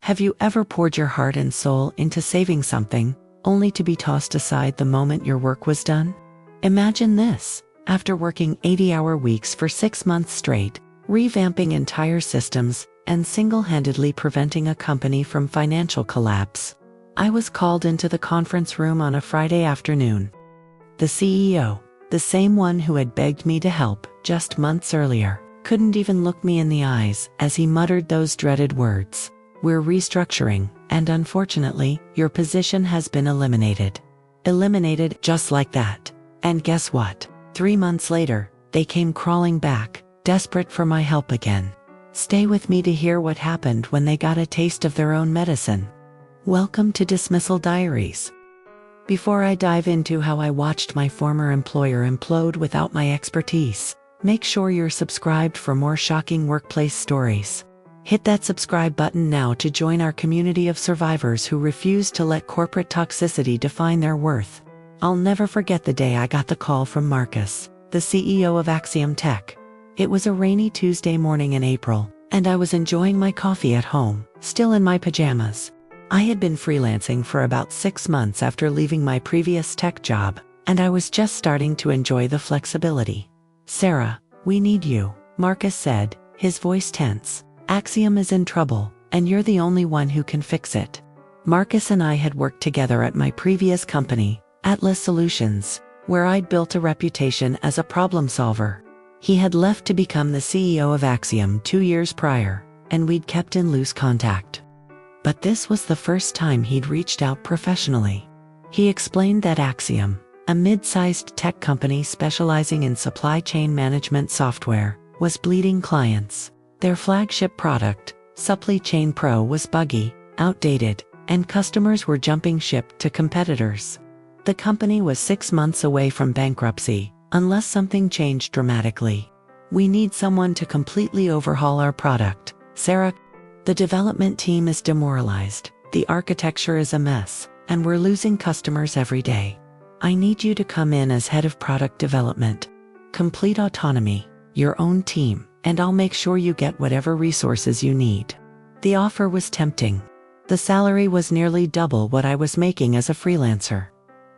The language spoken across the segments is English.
Have you ever poured your heart and soul into saving something, only to be tossed aside the moment your work was done? Imagine this. After working 80-hour weeks for 6 months straight, revamping entire systems, and single-handedly preventing a company from financial collapse, I was called into the conference room on a Friday afternoon. The CEO, the same one who had begged me to help just months earlier, couldn't even look me in the eyes as he muttered those dreaded words. "We're restructuring, and unfortunately, your position has been eliminated." Eliminated just like that. And guess what? 3 months later, they came crawling back, desperate for my help again. Stay with me to hear what happened when they got a taste of their own medicine. Welcome to Dismissal Diaries. Before I dive into how I watched my former employer implode without my expertise, make sure you're subscribed for more shocking workplace stories. Hit that subscribe button now to join our community of survivors who refuse to let corporate toxicity define their worth. I'll never forget the day I got the call from Marcus, the CEO of Axiom Tech. It was a rainy Tuesday morning in April, and I was enjoying my coffee at home, still in my pajamas. I had been freelancing for about 6 months after leaving my previous tech job, and I was just starting to enjoy the flexibility. "Sarah, we need you," Marcus said, his voice tense. "Axiom is in trouble, and you're the only one who can fix it." Marcus and I had worked together at my previous company, Atlas Solutions, where I'd built a reputation as a problem solver. He had left to become the CEO of Axiom 2 years prior, and we'd kept in loose contact. But this was the first time he'd reached out professionally. He explained that Axiom, a mid-sized tech company specializing in supply chain management software, was bleeding clients. Their flagship product, Supply Chain Pro, was buggy, outdated, and customers were jumping ship to competitors. The company was 6 months away from bankruptcy, unless something changed dramatically. "We need someone to completely overhaul our product, Sarah. The development team is demoralized, the architecture is a mess, and we're losing customers every day. I need you to come in as head of product development. Complete autonomy, your own team, and I'll make sure you get whatever resources you need." The offer was tempting. The salary was nearly double what I was making as a freelancer.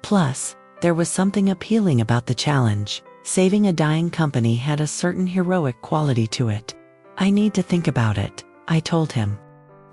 Plus, there was something appealing about the challenge. Saving a dying company had a certain heroic quality to it. "I need to think about it," I told him.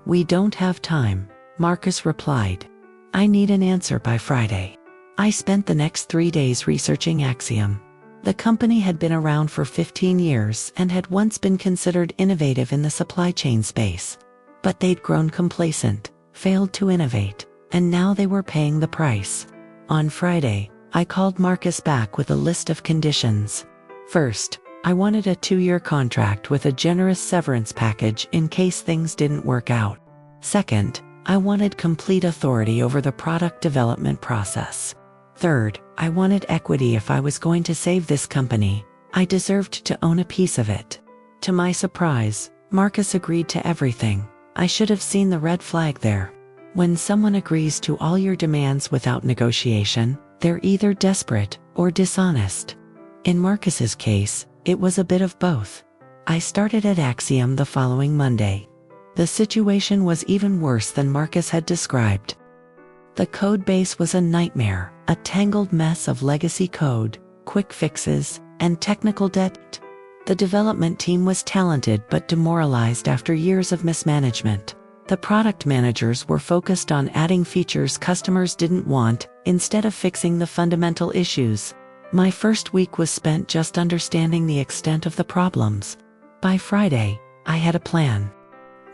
"We don't have time," Marcus replied. "I need an answer by Friday." I spent the next 3 days researching Axiom. The company had been around for 15 years and had once been considered innovative in the supply chain space. But they'd grown complacent, failed to innovate, and now they were paying the price. On Friday, I called Marcus back with a list of conditions. First, I wanted a 2-year contract with a generous severance package in case things didn't work out. Second, I wanted complete authority over the product development process. Third, I wanted equity. If I was going to save this company, I deserved to own a piece of it. To my surprise, Marcus agreed to everything. I should have seen the red flag there. When someone agrees to all your demands without negotiation, they're either desperate or dishonest. In Marcus's case, it was a bit of both. I started at Axiom the following Monday. The situation was even worse than Marcus had described. The code base was a nightmare, a tangled mess of legacy code, quick fixes, and technical debt. The development team was talented but demoralized after years of mismanagement. The product managers were focused on adding features customers didn't want, instead of fixing the fundamental issues. My first week was spent just understanding the extent of the problems. By Friday, I had a plan.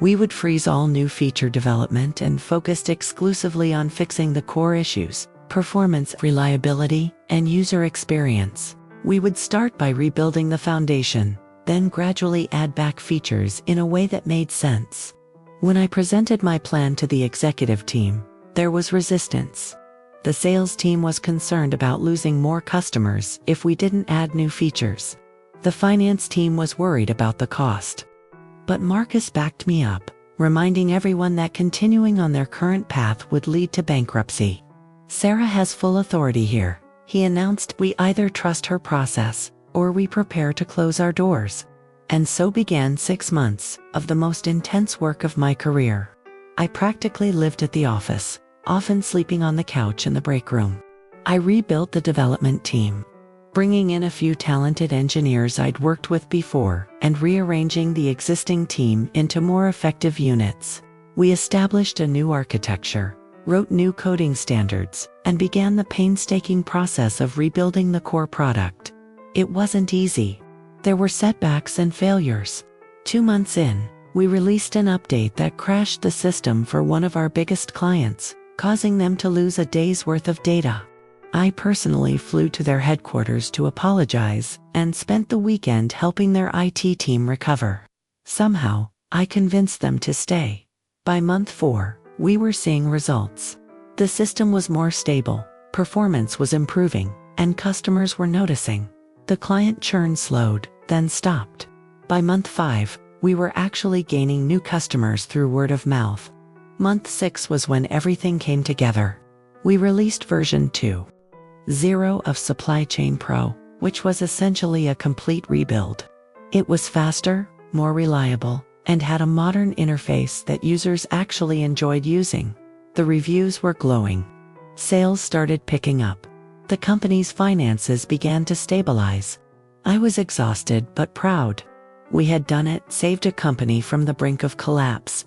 We would freeze all new feature development and focused exclusively on fixing the core issues: performance, reliability, and user experience. We would start by rebuilding the foundation, then gradually add back features in a way that made sense. When I presented my plan to the executive team, there was resistance. The sales team was concerned about losing more customers if we didn't add new features. The finance team was worried about the cost. But Marcus backed me up, reminding everyone that continuing on their current path would lead to bankruptcy. "Sarah has full authority here," he announced. "We either trust her process, or we prepare to close our doors." And so began 6 months of the most intense work of my career. I practically lived at the office, often sleeping on the couch in the break room. I rebuilt the development team, bringing in a few talented engineers I'd worked with before and rearranging the existing team into more effective units. We established a new architecture, wrote new coding standards, and began the painstaking process of rebuilding the core product. It wasn't easy. There were setbacks and failures. 2 months in, we released an update that crashed the system for one of our biggest clients, causing them to lose a day's worth of data. I personally flew to their headquarters to apologize and spent the weekend helping their IT team recover. Somehow, I convinced them to stay. By month 4, we were seeing results. The system was more stable, performance was improving, and customers were noticing. The client churn slowed, then stopped. By month 5, we were actually gaining new customers through word of mouth. Month 6 was when everything came together. We released version 2.0 of Supply Chain Pro, which was essentially a complete rebuild. It was faster, more reliable, and had a modern interface that users actually enjoyed using. The reviews were glowing. Sales started picking up. The company's finances began to stabilize. I was exhausted but proud. We had done it, saved a company from the brink of collapse.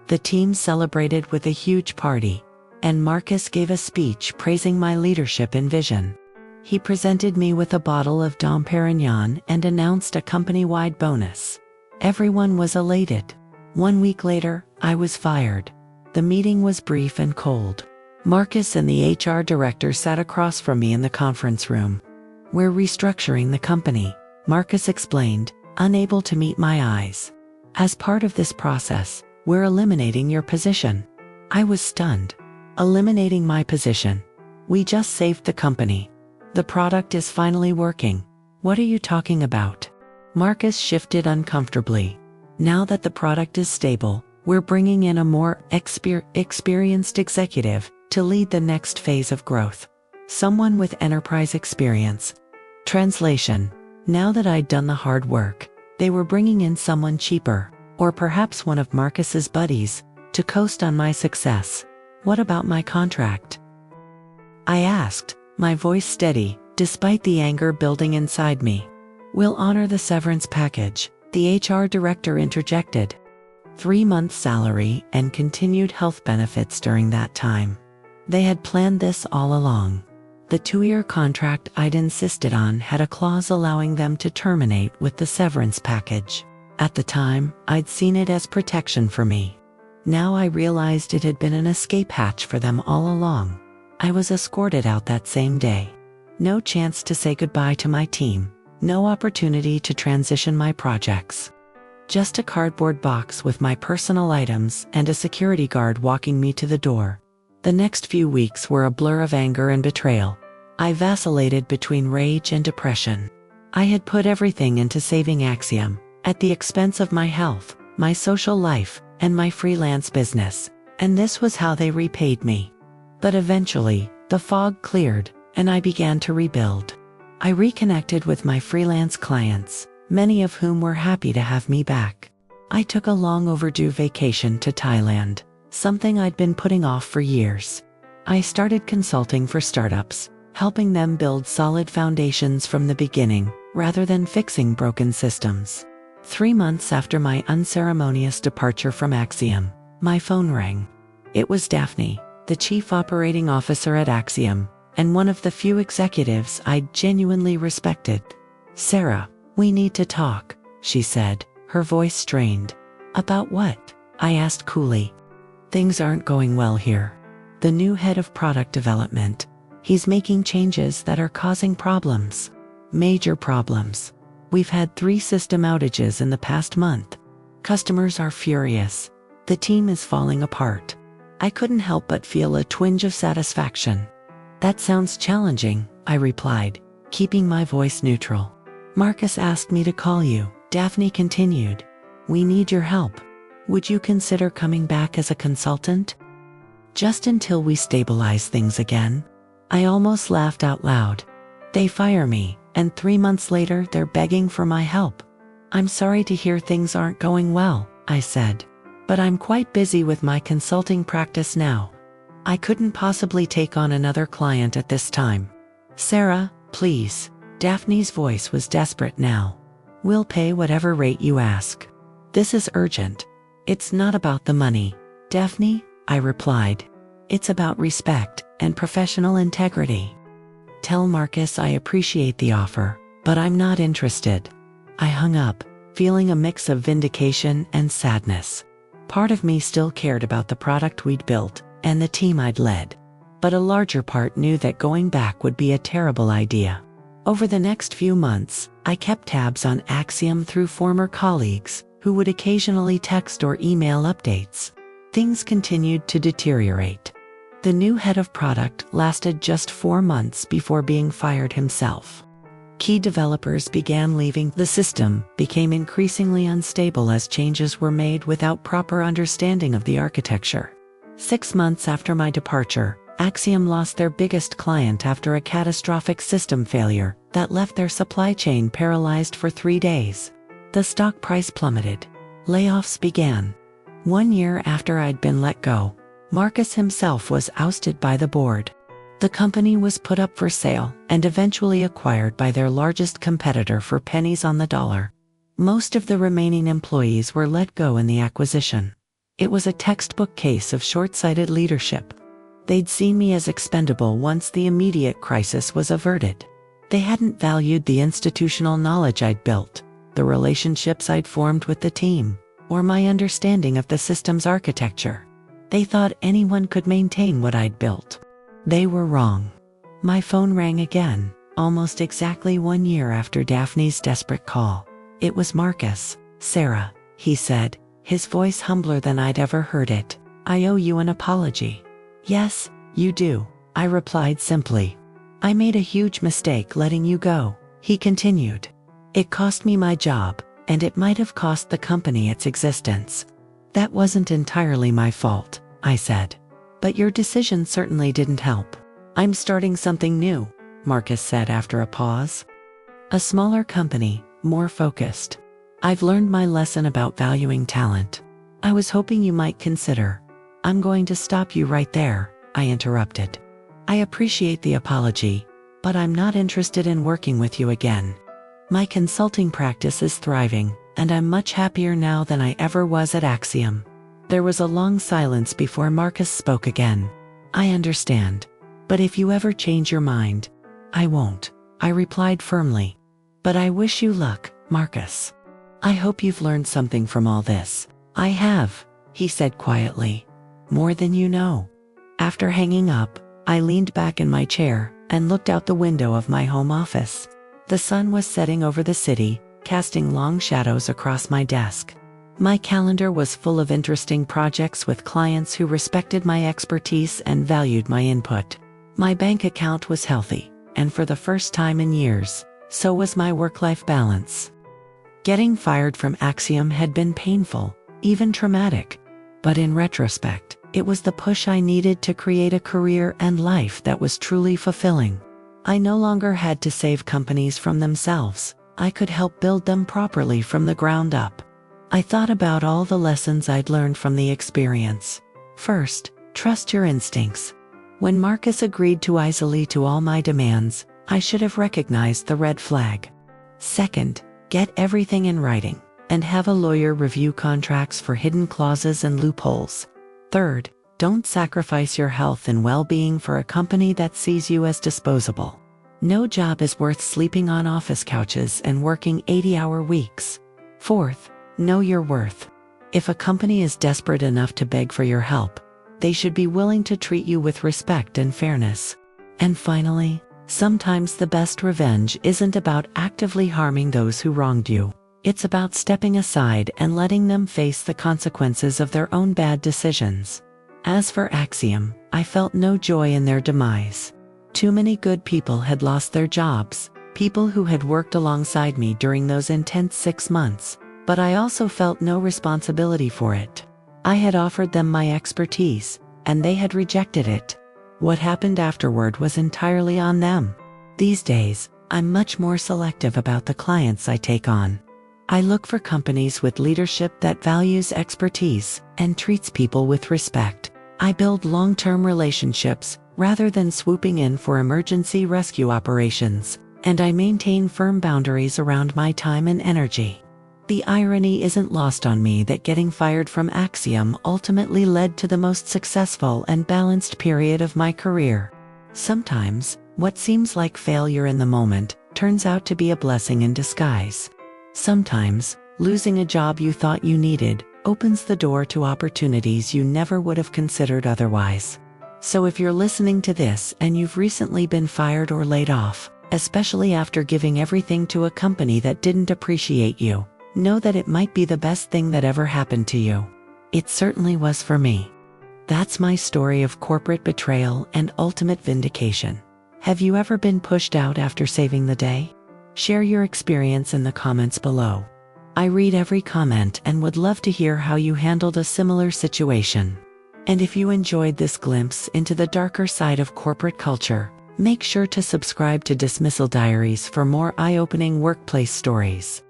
The team celebrated with a huge party, and Marcus gave a speech praising my leadership and vision. He presented me with a bottle of Dom Perignon and announced a company-wide bonus. Everyone was elated. 1 week later, I was fired. The meeting was brief and cold. Marcus and the HR director sat across from me in the conference room. "We're restructuring the company," Marcus explained, unable to meet my eyes. "As part of this process, we're eliminating your position." I was stunned. Eliminating my position? We just saved the company. The product is finally working. What are you talking about? Marcus shifted uncomfortably. Now that the product is stable, we're bringing in a more experienced executive to lead the next phase of growth. Someone with enterprise experience. Translation: now that I'd done the hard work, they were bringing in someone cheaper, or perhaps one of Marcus's buddies, to coast on my success. What about my contract? I asked, my voice steady, despite the anger building inside me. "We'll honor the severance package," the HR director interjected. 3 months' salary and continued health benefits during that time. They had planned this all along. The 2-year contract I'd insisted on had a clause allowing them to terminate with the severance package. At the time, I'd seen it as protection for me. Now I realized it had been an escape hatch for them all along. I was escorted out that same day. No chance to say goodbye to my team. No opportunity to transition my projects. Just a cardboard box with my personal items and a security guard walking me to the door. The next few weeks were a blur of anger and betrayal. I vacillated between rage and depression. I had put everything into saving Axiom, at the expense of my health, my social life, and my freelance business, and this was how they repaid me. But eventually, the fog cleared, and I began to rebuild. I reconnected with my freelance clients, many of whom were happy to have me back. I took a long overdue vacation to Thailand, something I'd been putting off for years. I started consulting for startups, helping them build solid foundations from the beginning, rather than fixing broken systems. 3 months after my unceremonious departure from Axiom, my phone rang. It was Daphne, the chief operating officer at Axiom, and one of the few executives I'd genuinely respected. "Sarah, we need to talk," she said, her voice strained. "About what?" I asked coolly. "Things aren't going well here. The new head of product development, he's making changes that are causing problems. Major problems. We've had 3 system outages in the past month. Customers are furious. The team is falling apart." I couldn't help but feel a twinge of satisfaction. "That sounds challenging," I replied, keeping my voice neutral. "Marcus asked me to call you," Daphne continued. "We need your help. Would you consider coming back as a consultant? Just until we stabilize things again?" I almost laughed out loud. They fire me, and 3 months later they're begging for my help. "I'm sorry to hear things aren't going well," I said. But I'm quite busy with my consulting practice now. I couldn't possibly take on another client at this time. Sarah, please. Daphne's voice was desperate now. We'll pay whatever rate you ask. This is urgent. It's not about the money, Daphne, I replied. It's about respect and professional integrity. Tell Marcus I appreciate the offer, but I'm not interested. I hung up, feeling a mix of vindication and sadness. Part of me still cared about the product we'd built and the team I'd led, but a larger part knew that going back would be a terrible idea. Over the next few months, I kept tabs on Axiom through former colleagues who would occasionally text or email updates. Things continued to deteriorate. The new head of product lasted just 4 months before being fired himself. Key developers began leaving. The system became increasingly unstable as changes were made without proper understanding of the architecture. 6 months after my departure, Axiom lost their biggest client after a catastrophic system failure that left their supply chain paralyzed for 3 days. The stock price plummeted. Layoffs began. 1 year after I'd been let go, Marcus himself was ousted by the board. The company was put up for sale and eventually acquired by their largest competitor for pennies on the dollar. Most of the remaining employees were let go in the acquisition. It was a textbook case of short-sighted leadership. They'd seen me as expendable once the immediate crisis was averted. They hadn't valued the institutional knowledge I'd built, the relationships I'd formed with the team, or my understanding of the system's architecture. They thought anyone could maintain what I'd built. They were wrong. My phone rang again, almost exactly 1 year after Daphne's desperate call. It was Marcus. Sarah, he said, his voice humbler than I'd ever heard it. I owe you an apology. Yes, you do, I replied simply. I made a huge mistake letting you go, he continued. It cost me my job, and it might have cost the company its existence. That wasn't entirely my fault, I said. But your decision certainly didn't help. I'm starting something new, Marcus said after a pause. A smaller company, more focused. I've learned my lesson about valuing talent. I was hoping you might consider. I'm going to stop you right there, I interrupted. I appreciate the apology, but I'm not interested in working with you again. My consulting practice is thriving, and I'm much happier now than I ever was at Axiom. There was a long silence before Marcus spoke again. I understand, but if you ever change your mind, I won't, I replied firmly. But I wish you luck, Marcus. I hope you've learned something from all this. I have, he said quietly. More than you know. After hanging up, I leaned back in my chair and looked out the window of my home office. The sun was setting over the city, casting long shadows across my desk. My calendar was full of interesting projects with clients who respected my expertise and valued my input. My bank account was healthy, and for the first time in years, so was my work-life balance. Getting fired from Axiom had been painful, even traumatic. But in retrospect, it was the push I needed to create a career and life that was truly fulfilling. I no longer had to save companies from themselves. I could help build them properly from the ground up. I thought about all the lessons I'd learned from the experience. First, trust your instincts. When Marcus agreed too easily to all my demands, I should have recognized the red flag. Second, get everything in writing, and have a lawyer review contracts for hidden clauses and loopholes. Third, don't sacrifice your health and well-being for a company that sees you as disposable. No job is worth sleeping on office couches and working 80-hour weeks. Fourth, know your worth. If a company is desperate enough to beg for your help, they should be willing to treat you with respect and fairness. And finally, sometimes the best revenge isn't about actively harming those who wronged you. It's about stepping aside and letting them face the consequences of their own bad decisions. As for Axiom, I felt no joy in their demise. Too many good people had lost their jobs, people who had worked alongside me during those intense 6 months, but I also felt no responsibility for it. I had offered them my expertise, and they had rejected it. What happened afterward was entirely on them. These days, I'm much more selective about the clients I take on. I look for companies with leadership that values expertise and treats people with respect. I build long-term relationships rather than swooping in for emergency rescue operations, and I maintain firm boundaries around my time and energy. The irony isn't lost on me that getting fired from Axiom ultimately led to the most successful and balanced period of my career. Sometimes, what seems like failure in the moment turns out to be a blessing in disguise. Sometimes, losing a job you thought you needed opens the door to opportunities you never would have considered otherwise. So if you're listening to this and you've recently been fired or laid off, especially after giving everything to a company that didn't appreciate you, know that it might be the best thing that ever happened to you. It certainly was for me. That's my story of corporate betrayal and ultimate vindication. Have you ever been pushed out after saving the day? Share your experience in the comments below. I read every comment and would love to hear how you handled a similar situation. And if you enjoyed this glimpse into the darker side of corporate culture, make sure to subscribe to Dismissal Diaries for more eye-opening workplace stories.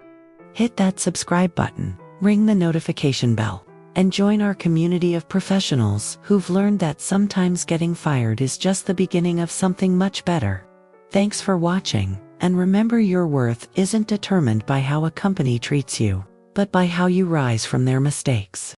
Hit that subscribe button, ring the notification bell, and join our community of professionals who've learned that sometimes getting fired is just the beginning of something much better. Thanks for watching, and remember, your worth isn't determined by how a company treats you, but by how you rise from their mistakes.